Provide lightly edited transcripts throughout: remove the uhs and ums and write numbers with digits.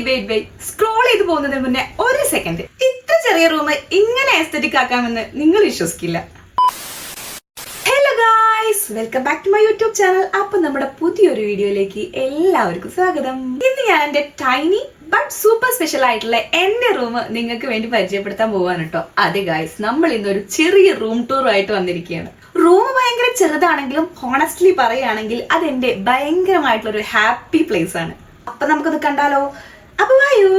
Wait scroll ചെയ്ത് പോകുന്നതിന് മുന്നേ ഒരു സെക്കൻഡ്. ഇത്ര ചെറിയ റൂം ഇങ്ങനെ എസ്തെറ്റിക് ആക്കാമെന്ന് നിങ്ങൾ വിശ്വസിക്കില്ല. Hello guys, welcome back to my YouTube channel. അപ്പൊ നമ്മുടെ പുതിയൊരു വീഡിയോയിലേക്ക് എല്ലാവർക്കും സ്വാഗതം. ഇന്ന് ഞാൻ എന്റെ ടൈനി ബട്ട് സൂപ്പർ സ്പെഷ്യൽ ആയിട്ടുള്ള എന്റെ റൂം നിങ്ങൾക്ക് വേണ്ടി പരിചയപ്പെടുത്താൻ പോവാണ് കേട്ടോ. അതെ ഗായ്സ്, നമ്മൾ ഇന്നൊരു ചെറിയ റൂം ടൂർ ആയിട്ട് വന്നിരിക്കുകയാണ്. റൂം ഭയങ്കര ചെറുതാണെങ്കിലും ഹോണസ്റ്റ്ലി പറയുകയാണെങ്കിൽ അതെന്റെ ഭയങ്കരമായിട്ടുള്ള ഒരു ഹാപ്പി പ്ലേസ് ആണ്. അപ്പൊ നമുക്കത് കണ്ടാലോ? അപ്പൊ വായോ.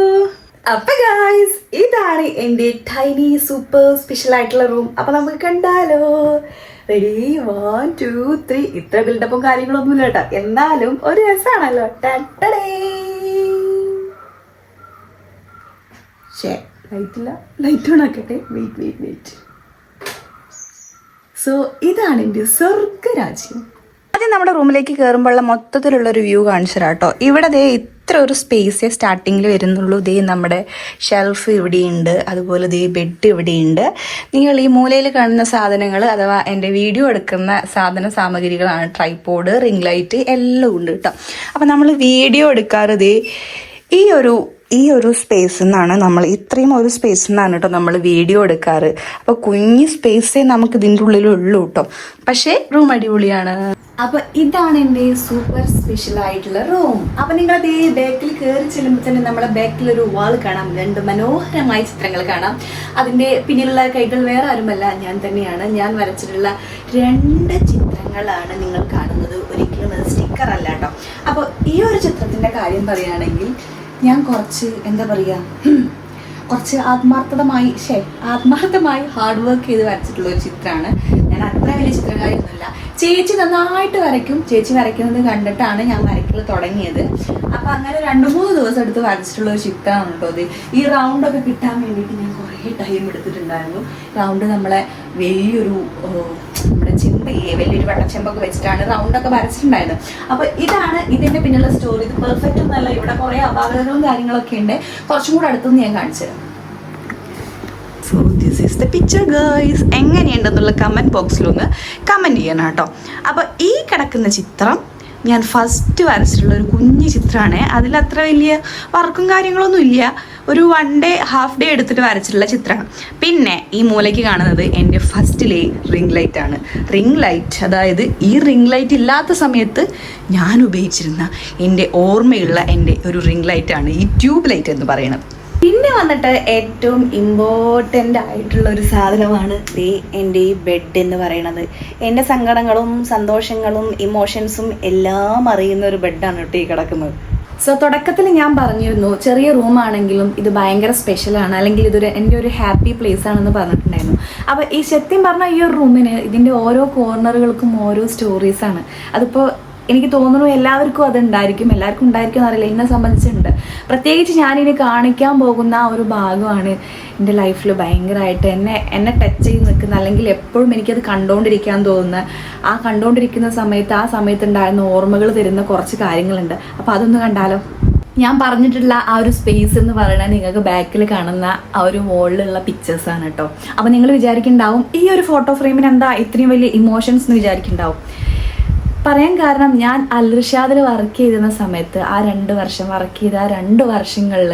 അപ്പൊ ഗായ്സ്, ഇതാണ് എന്റെ ടൈനി സൂപ്പർ സ്പെഷ്യൽ ആയിട്ടുള്ള റൂം. അപ്പൊ നമുക്ക് കണ്ടാലോ? റെഡി, 1 2 3. ഇത്ര ബിൽഡപ്പും കാര്യങ്ങളൊന്നും ഇല്ല കേട്ടോ, എന്നാലും ഒരു രസമാണല്ലോ. ലൈറ്റില്ല, ലൈറ്റ് ഓൺ ആക്കട്ടെ. വെയിറ്റ്. സോ ഇതാണ് എന്റെ സ്വർഗരാജ്യം. ആദ്യം നമ്മുടെ റൂമിലേക്ക് കയറുമ്പോഴുള്ള മൊത്തത്തിലുള്ളൊരു വ്യൂ കാണിച്ചു തരാം കേട്ടോ. ഇവിടെ ദേ ഇത്ര ഒരു സ്പേസേ സ്റ്റാർട്ടിങ്ങിൽ വരുന്നുള്ളൂ. ദേ നമ്മുടെ ഷെൽഫ് ഇവിടെയുണ്ട്, അതുപോലെ ദേ ബെഡ് ഇവിടെയുണ്ട്. നിങ്ങൾ ഈ മൂലയിൽ കാണുന്ന സാധനങ്ങൾ അഥവാ എൻ്റെ വീഡിയോ എടുക്കുന്ന സാധന സാമഗ്രികളാണ്. ട്രൈപോഡ്, റിംഗ് ലൈറ്റ് എല്ലാം ഉണ്ട് കേട്ടോ. അപ്പം നമ്മൾ വീഡിയോ എടുക്കാറ് ദേ ഈ ഒരു സ്പേസിൽ നിന്നാണ്. നമ്മൾ ഇത്രയും ഒരു സ്പേസിൽ നിന്നാണ് കേട്ടോ നമ്മൾ വീഡിയോ എടുക്കാറ്. അപ്പോൾ കുഞ്ഞ് സ്പേസേ നമുക്ക് ഇതിൻ്റെ ഉള്ളിലുള്ളൂ കേട്ടോ. പക്ഷേ റൂം അടിപൊളിയാണ്. അപ്പൊ ഇതാണ് എൻ്റെ സൂപ്പർ സ്പെഷ്യൽ ആയിട്ടുള്ള റൂം. അപ്പൊ നിങ്ങൾ അതേ ബാക്കിൽ കയറി ചെല്ലുമ്പോൾ തന്നെ നമ്മളെ ബാക്കിൽ ഒരു വാൾ കാണാം. 2 മനോഹരമായ ചിത്രങ്ങൾ കാണാം. അതിന്റെ പിന്നിലുള്ള കൈകൾ വേറെ ആരുമല്ല, ഞാൻ തന്നെയാണ്. ഞാൻ വരച്ചിട്ടുള്ള 2 ചിത്രങ്ങളാണ് നിങ്ങൾ കാണുന്നത്. ഒരിക്കലും അത് സ്റ്റിക്കർ അല്ല കേട്ടോ. അപ്പൊ ഈ ഒരു ചിത്രത്തിന്റെ കാര്യം പറയുകയാണെങ്കിൽ ഞാൻ കുറച്ച് കുറച്ച് ആത്മാർത്ഥമായി ഹാർഡ് വർക്ക് ചെയ്ത് വരച്ചിട്ടുള്ള ഒരു ചിത്രമാണ്. ഞാൻ അത്ര വലിയ ചിത്രകാരിയൊന്നുമില്ല. ചേച്ചി നന്നായിട്ട് വരയ്ക്കും. ചേച്ചി വരയ്ക്കുന്നത് കണ്ടിട്ടാണ് ഞാൻ വരയ്ക്കൽ തുടങ്ങിയത്. അപ്പം അങ്ങനെ 2-3 ദിവസം എടുത്ത് വരച്ചിട്ടുള്ള ഒരു ചിത്രമാണ് കേട്ടോ ഇത്. ഈ റൗണ്ടൊക്കെ കിട്ടാൻ വേണ്ടിയിട്ട് ഞാൻ കുറേ ടൈം എടുത്തിട്ടുണ്ടായിരുന്നു. റൗണ്ട് നമ്മളെ വലിയൊരു നമ്മുടെ വലിയൊരു വട്ടച്ചെമ്പൊക്കെ വെച്ചിട്ടാണ് റൗണ്ടൊക്കെ വരച്ചിട്ടുണ്ടായത്. അപ്പോൾ ഇതാണ് ഇതിൻ്റെ പിന്നിലുള്ള സ്റ്റോറി. ഇത് പെർഫെക്റ്റ് ഒന്നല്ല, ഇവിടെ കുറേ അപാകതകളും കാര്യങ്ങളൊക്കെ ഉണ്ട്. കുറച്ചും കൂടെ അടുത്തുനിന്ന് ഞാൻ കാണിച്ചു തരാം. So this is the picture girls. എങ്ങനെയുണ്ടെന്നുള്ള കമൻറ്റ് ബോക്സിലൊന്ന് കമൻറ്റ് ചെയ്യണം കേട്ടോ. അപ്പോൾ ഈ കിടക്കുന്ന ചിത്രം ഞാൻ ഫസ്റ്റ് വരച്ചിട്ടുള്ള ഒരു കുഞ്ഞു ചിത്രമാണ്. അതിലത്ര വലിയ വർക്കും കാര്യങ്ങളൊന്നും ഇല്ല. ഒരു 1 ഡേ ഹാഫ് ഡേ എടുത്തിട്ട് വരച്ചിട്ടുള്ള ചിത്രമാണ്. പിന്നെ ഈ മൂലയ്ക്ക് കാണുന്നത് എൻ്റെ ഫസ്റ്റിലെ റിംഗ് ലൈറ്റ് ആണ്. റിംഗ് ലൈറ്റ്, അതായത് ഈ റിംഗ് ലൈറ്റ് ഇല്ലാത്ത സമയത്ത് ഞാൻ ഉപയോഗിച്ചിരുന്ന എൻ്റെ ഓർമ്മയുള്ള എൻ്റെ ഒരു റിംഗ് ലൈറ്റാണ് ഈ ട്യൂബ് ലൈറ്റ് എന്ന് പറയുന്നത്. പിന്നെ വന്നിട്ട് ഏറ്റവും ഇമ്പോർട്ടൻ്റ് ആയിട്ടുള്ള ഒരു സാധനമാണ് എൻ്റെ ഈ ബെഡ് എന്ന് പറയുന്നത്. എൻ്റെ സങ്കടങ്ങളും സന്തോഷങ്ങളും ഇമോഷൻസും എല്ലാം അറിയുന്ന ഒരു ബെഡാണ് കേട്ടോ ഈ കിടക്കുന്നത്. സോ തുടക്കത്തിൽ ഞാൻ പറഞ്ഞിരുന്നു ചെറിയ റൂമാണെങ്കിലും ഇത് ഭയങ്കര സ്പെഷ്യലാണ്, അല്ലെങ്കിൽ എൻ്റെ ഒരു ഹാപ്പി പ്ലേസ് ആണെന്ന് പറഞ്ഞിട്ടുണ്ടായിരുന്നു. അപ്പോൾ ഈ സത്യം പറഞ്ഞാൽ ഈ ഒരു റൂമിന് ഇതിൻ്റെ ഓരോ കോർണറുകൾക്കും ഓരോ സ്റ്റോറീസാണ്. അതിപ്പോൾ എനിക്ക് തോന്നുന്നു എല്ലാവർക്കും അതുണ്ടായിരിക്കും, എല്ലാവർക്കും ഉണ്ടായിരിക്കും എന്നറിയില്ല. എന്നെ സംബന്ധിച്ചുണ്ട്. പ്രത്യേകിച്ച് ഞാനിനി കാണിക്കാൻ പോകുന്ന ഒരു ഭാഗമാണ് എൻ്റെ ലൈഫിൽ ഭയങ്കരമായിട്ട് എന്നെ ടച്ച് ചെയ്ത് നിൽക്കുന്ന, അല്ലെങ്കിൽ എപ്പോഴും എനിക്കത് കണ്ടുകൊണ്ടിരിക്കാൻ തോന്നുന്ന, ആ കണ്ടുകൊണ്ടിരിക്കുന്ന സമയത്ത് ആ സമയത്തുണ്ടായിരുന്ന ഓർമ്മകൾ തരുന്ന കുറച്ച് കാര്യങ്ങളുണ്ട്. അപ്പോൾ അതൊന്ന് കണ്ടാലോ? ഞാൻ പറഞ്ഞിട്ടുള്ള ആ ഒരു സ്പേസ് എന്ന് പറയുന്നത് നിങ്ങൾക്ക് ബാക്കിൽ കാണുന്ന ആ ഒരു വോളിലുള്ള പിക്ചേഴ്സാണ് കേട്ടോ. അപ്പോൾ നിങ്ങൾ വിചാരിക്കുന്നുണ്ടാവും ഈ ഒരു ഫോട്ടോ ഫ്രെയിമിന് എന്താ ഇത്രയും വലിയ ഇമോഷൻസ് എന്ന് വിചാരിക്കുന്നുണ്ടാവും. പറയാൻ കാരണം, ഞാൻ അൽറിഷാദിൽ വർക്ക് ചെയ്തിരുന്ന സമയത്ത് ആ 2 വർഷം വർക്ക് ചെയ്ത ആ 2 വർഷങ്ങളിൽ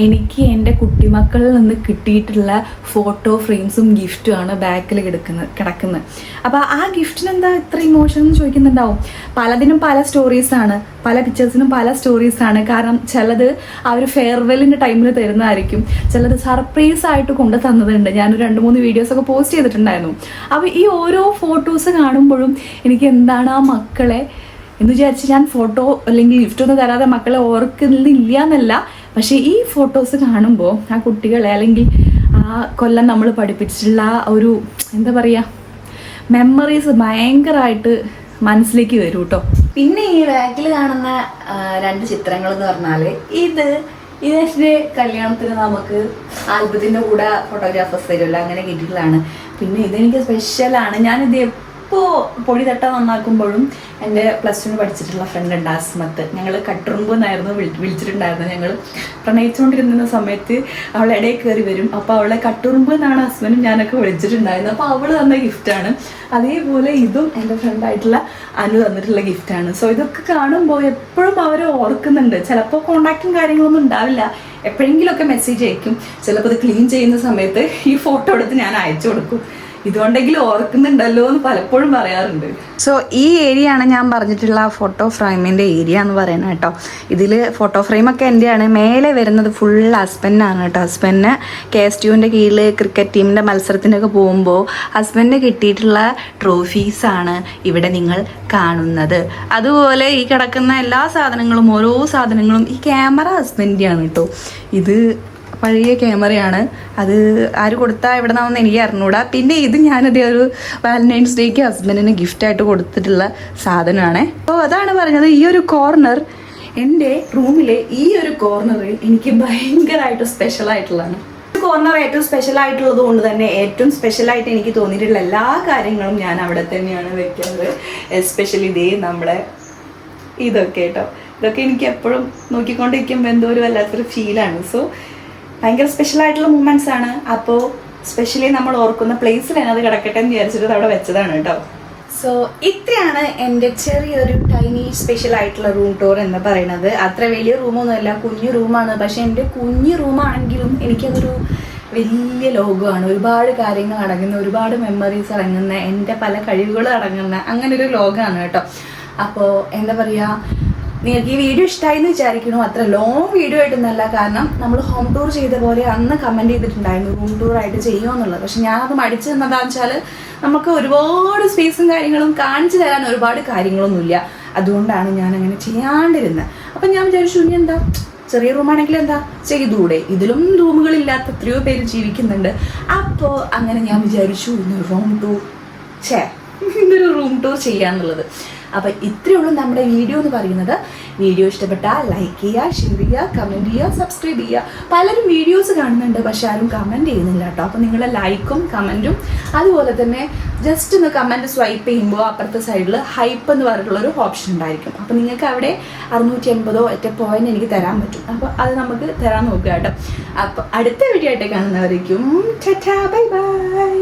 എനിക്ക് എൻ്റെ കുട്ടിമക്കളിൽ നിന്ന് കിട്ടിയിട്ടുള്ള ഫോട്ടോ ഫ്രെയിംസും ഗിഫ്റ്റുമാണ് ബാക്കിൽ കിടക്കുന്നത്. അപ്പോൾ ആ ഗിഫ്റ്റിന് എന്താ ഇത്ര ഇമോഷൻ എന്ന് ചോദിക്കുന്നുണ്ടാവും. പലതിനും പല സ്റ്റോറീസാണ്, പല പിക്ചേഴ്സിനും പല സ്റ്റോറീസാണ്. കാരണം ചിലത് ആ ഒരു ഫെയർവെല്ലിൻ്റെ ടൈമിൽ തരുന്നതായിരിക്കും, ചിലത് സർപ്രൈസ് ആയിട്ട് കൊണ്ടു തന്നതുണ്ട്. ഞാനൊരു 2-3 വീഡിയോസൊക്കെ പോസ്റ്റ് ചെയ്തിട്ടുണ്ടായിരുന്നു. അപ്പോൾ ഈ ഓരോ ഫോട്ടോസ് കാണുമ്പോഴും എനിക്ക് എന്താണ് ആ മക്കളെ എന്ന് വിചാരിച്ച് ഞാൻ ഫോട്ടോ അല്ലെങ്കിൽ ഗിഫ്റ്റൊന്നും തരാതെ മക്കളെ ഓർക്കുന്നില്ല എന്നല്ല. പക്ഷേ ഈ ഫോട്ടോസ് കാണുമ്പോൾ ആ കുട്ടികളെ അല്ലെങ്കിൽ ആ കൊല്ലം നമ്മൾ പഠിപ്പിച്ചിട്ടുള്ള ഒരു എന്താ പറയുക മെമ്മറീസ് ഭയങ്കരമായിട്ട് മനസ്സിലേക്ക് വരും കേട്ടോ. പിന്നെ ഈ ബാക്കിൽ കാണുന്ന 2 ചിത്രങ്ങൾ എന്ന് പറഞ്ഞാൽ ഇതിൻ്റെ കല്യാണത്തിന് നമുക്ക് ആൽബത്തിൻ്റെ കൂടെ ഫോട്ടോഗ്രാഫേഴ്സ് തരുമല്ലോ, അങ്ങനെ കിട്ടിയിട്ടുള്ളതാണ്. പിന്നെ ഇതെനിക്ക് സ്പെഷ്യലാണ്. ഞാനിത് ഇപ്പോൾ പൊടി തട്ട നന്നാക്കുമ്പോഴും എൻ്റെ +2 പഠിച്ചിട്ടുള്ള ഫ്രണ്ട് ഉണ്ട് അസ്മത്ത്, ഞങ്ങൾ കട്ടുറുമ്പ് എന്നായിരുന്നു വിളിച്ചിട്ടുണ്ടായിരുന്നു. ഞങ്ങൾ പ്രണയിച്ചുകൊണ്ടിരുന്ന സമയത്ത് അവൾ ഇടയിൽ കയറി വരും. അപ്പോൾ അവളെ കട്ടുറുമ്പ് എന്നാണ് ഹസ്ബൻഡും ഞാനൊക്കെ വിളിച്ചിട്ടുണ്ടായിരുന്നത്. അപ്പോൾ അവൾ തന്ന ഗിഫ്റ്റാണ്. അതേപോലെ ഇതും എൻ്റെ ഫ്രണ്ടായിട്ടുള്ള അനു തന്നിട്ടുള്ള ഗിഫ്റ്റാണ്. സോ ഇതൊക്കെ കാണുമ്പോൾ എപ്പോഴും അവർ ഓർക്കുന്നുണ്ട്. ചിലപ്പോൾ കോണ്ടാക്റ്റും കാര്യങ്ങളൊന്നും ഉണ്ടാവില്ല, എപ്പോഴെങ്കിലുമൊക്കെ മെസ്സേജ് അയക്കും. ചിലപ്പോൾ ഇത് ക്ലീൻ ചെയ്യുന്ന സമയത്ത് ഈ ഫോട്ടോ എടുത്ത് ഞാൻ അയച്ചു കൊടുക്കും. ഇതുകൊണ്ടെങ്കിലും ഓർക്കുന്നുണ്ടല്ലോ എന്ന് പലപ്പോഴും പറയാറുണ്ട്. സോ ഈ ഏരിയ ആണ് ഞാൻ പറഞ്ഞിട്ടുള്ള ഫോട്ടോ ഫ്രെയിമിൻ്റെ ഏരിയ എന്ന് പറയുന്നത് കേട്ടോ. ഇതിൽ ഫോട്ടോ ഫ്രെയിമൊക്കെ എൻ്റെയാണ്. മേലെ വരുന്നത് ഫുൾ ഹസ്ബൻഡാണ് കേട്ടോ. ഹസ്ബൻഡിന് KSTUവിൻ്റെ കീഴിൽ ക്രിക്കറ്റ് ടീമിൻ്റെ മത്സരത്തിനൊക്കെ പോകുമ്പോൾ ഹസ്ബൻഡിന് കിട്ടിയിട്ടുള്ള ട്രോഫീസാണ് ഇവിടെ നിങ്ങൾ കാണുന്നത്. അതുപോലെ ഈ കിടക്കുന്ന എല്ലാ സാധനങ്ങളും, ഓരോ സാധനങ്ങളും ഈ ക്യാമറ ഹസ്ബൻഡിൻ്റെയാണ് കേട്ടോ. ഇത് പഴയ ക്യാമറയാണ്. അത് ആര് കൊടുത്താൽ എവിടെ നിന്നാണെന്ന് എനിക്ക് അറിഞ്ഞൂടാ. പിന്നെ ഇത് ഞാനതേ ഒരു വാലന്റൈൻസ് ഡേക്ക് ഹസ്ബൻഡിന് ഗിഫ്റ്റായിട്ട് കൊടുത്തിട്ടുള്ള സാധനമാണ്. അപ്പോൾ അതാണ് പറഞ്ഞത്, ഈ ഒരു കോർണർ, എൻ്റെ റൂമിലെ ഈ ഒരു കോർണർ എനിക്ക് ഭയങ്കരമായിട്ട് സ്പെഷ്യലായിട്ടുള്ളതാണ്. കോർണർ ഏറ്റവും സ്പെഷ്യലായിട്ടുള്ളത് കൊണ്ട് തന്നെ ഏറ്റവും സ്പെഷ്യലായിട്ട് എനിക്ക് തോന്നിയിട്ടുള്ള എല്ലാ കാര്യങ്ങളും ഞാൻ അവിടെ തന്നെയാണ് വെക്കുന്നത്. എസ്പെഷ്യലി ഇതേ നമ്മുടെ ഇതൊക്കെ കേട്ടോ. ഇതൊക്കെ എനിക്ക് എപ്പോഴും നോക്കിക്കൊണ്ടിരിക്കുമ്പോൾ എന്തോ ഒരു വല്ലാത്തൊരു ഫീലാണ്. സോ ഭയങ്കര സ്പെഷ്യലായിട്ടുള്ള മൂമെൻറ്റ്സ് ആണ്. അപ്പോൾ സ്പെഷ്യലി നമ്മൾ ഓർക്കുന്ന പ്ലേസിൽ തന്നെ അത് കിടക്കട്ടെ എന്ന് വിചാരിച്ചിട്ട് അവിടെ വെച്ചതാണ് കേട്ടോ. സോ ഇത്രയാണ് എൻ്റെ ചെറിയൊരു ടൈനി സ്പെഷ്യൽ ആയിട്ടുള്ള റൂം ടൂർ എന്ന് പറയുന്നത്. അത്ര വലിയ റൂമൊന്നുമല്ല, കുഞ്ഞു റൂമാണ്. പക്ഷെ എൻ്റെ കുഞ്ഞു റൂമാണെങ്കിലും എനിക്കതൊരു വലിയ ലോകമാണ്. ഒരുപാട് കാര്യങ്ങൾ അടങ്ങുന്ന, ഒരുപാട് മെമ്മറീസ് അടങ്ങുന്ന, എൻ്റെ പല കഴിവുകൾ അടങ്ങുന്ന അങ്ങനെ ഒരു ലോകമാണ് കേട്ടോ. അപ്പോൾ എന്താ പറയുക, നിങ്ങൾക്ക് ഈ വീഡിയോ ഇഷ്ടമായി എന്ന് വിചാരിക്കണു. അത്ര ലോങ് വീഡിയോ ആയിട്ടൊന്നല്ല, കാരണം നമ്മൾ ഹോം ടൂർ ചെയ്ത പോലെ അന്ന് കമൻറ്റ് ചെയ്തിട്ടുണ്ടായിരുന്നു റൂം ടൂർ ആയിട്ട് ചെയ്യുമെന്നുള്ളത്. പക്ഷെ ഞാനത് മടിച്ചു തന്നതാണെന്ന് വെച്ചാൽ നമുക്ക് ഒരുപാട് സ്പേസും കാര്യങ്ങളും കാണിച്ചു തരാൻ ഒരുപാട് കാര്യങ്ങളൊന്നുമില്ല. അതുകൊണ്ടാണ് ഞാൻ അങ്ങനെ ചെയ്യാണ്ടിരുന്നത്. അപ്പം ഞാൻ വിചാരിച്ചു, ഇനി എന്താ, ചെറിയ റൂമാണെങ്കിൽ എന്താ ചെയ്തുകൂടെ, ഇതിലും റൂമുകളില്ലാത്ത എത്രയോ പേര് ജീവിക്കുന്നുണ്ട്. അപ്പോൾ അങ്ങനെ ഞാൻ വിചാരിച്ചു ഇന്നൊരു റൂം ടൂർ ചെയ്യാന്നുള്ളത്. അപ്പം ഇത്രയേ ഉള്ളൂ നമ്മുടെ വീഡിയോ എന്ന് പറയുന്നത്. വീഡിയോ ഇഷ്ടപ്പെട്ടാൽ ലൈക്ക് ചെയ്യുക, ഷെയർ ചെയ്യുക, കമൻറ്റ് ചെയ്യുക, സബ്സ്ക്രൈബ് ചെയ്യുക. പലരും വീഡിയോസ് കാണുന്നുണ്ട് പക്ഷെ ആരും കമൻറ്റ് ചെയ്യുന്നില്ല കേട്ടോ. അപ്പോൾ നിങ്ങളുടെ ലൈക്കും കമൻറ്റും അതുപോലെ തന്നെ ജസ്റ്റ് ഒന്ന് കമൻറ്റ് സ്വൈപ്പ് ചെയ്യുമ്പോൾ അപ്പുറത്തെ സൈഡിൽ ഹൈപ്പ് എന്ന് പറഞ്ഞിട്ടുള്ളൊരു ഓപ്ഷൻ ഉണ്ടായിരിക്കും. അപ്പോൾ നിങ്ങൾക്ക് അവിടെ 680 ഒറ്റ പോയിന്റ് എനിക്ക് തരാൻ പറ്റും. അപ്പോൾ അത് നമുക്ക് തരാൻ നോക്കുക കേട്ടോ. അപ്പോൾ അടുത്ത വീഡിയോ ആയിട്ട് കാണുന്നവരേക്കും ടാറ്റാ, ബൈ ബൈ.